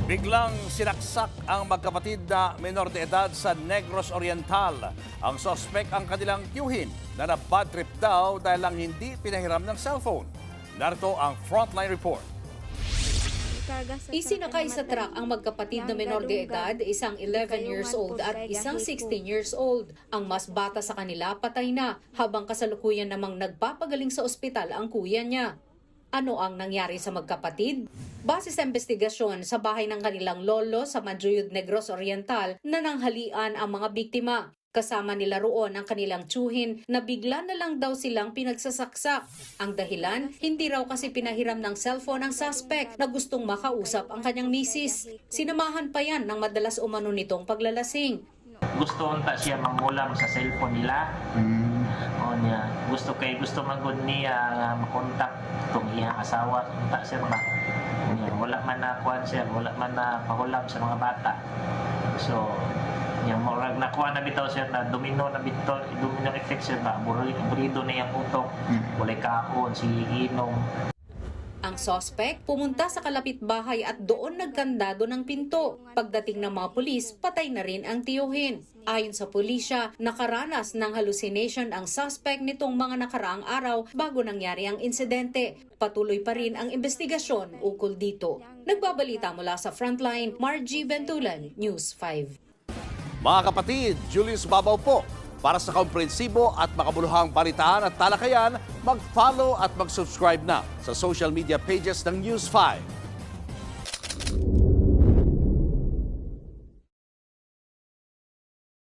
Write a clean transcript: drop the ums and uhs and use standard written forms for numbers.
Biglang sinaksak ang magkapatid na menor de edad sa Negros Oriental. Ang sospek ang kanilang tiyuhin na na-bad trip daw dahil lang hindi pinahiram ng cellphone. Narito ang frontline report. Isinakay sa truck ang magkapatid na menor de edad, isang 11 years old at isang 16 years old. Ang mas bata sa kanila patay na, habang kasalukuyan namang nagpapagaling sa ospital ang kuya niya. Ano ang nangyari sa magkapatid? Base sa investigasyon, sa bahay ng kanilang lolo sa Madruyod, Negros Oriental, nananghalian ang mga biktima. Kasama nila roon ang kanilang tiyuhin na bigla na lang daw silang pinagsasaksak. Ang dahilan, hindi raw kasi pinahiram ng cellphone ang suspect na gustong makausap ang kanyang misis. Sinamahan pa yan ng madalas umano nitong paglalasing. Gusto unta siya mangulam sa cellphone nila. O niya, gusto magud niya nga makontak tong iyang asawa unta sir ba. Niya, wala man na kuan sir, wala man na pahulam sa mga bata. So, yang murag nakuha na bitaw sir na domino effect sir ba, burido na yung utok, walay kaon, si inom. Ang suspect pumunta sa kalapit bahay at doon nagkandado ng pinto. Pagdating ng mga pulis, patay na rin ang tiyuhin. Ayon sa pulisya, nakaranas ng hallucination ang suspect nitong mga nakaraang araw bago nangyari ang insidente. Patuloy pa rin ang investigasyon ukol dito. Nagbabalita mula sa Frontline, Margie Bentulan, News 5. Mga kapatid, Julius Babaw po. Para sa komprehensibo at makabuluhang balitaan at talakayan, mag-follow at mag-subscribe na sa social media pages ng News 5.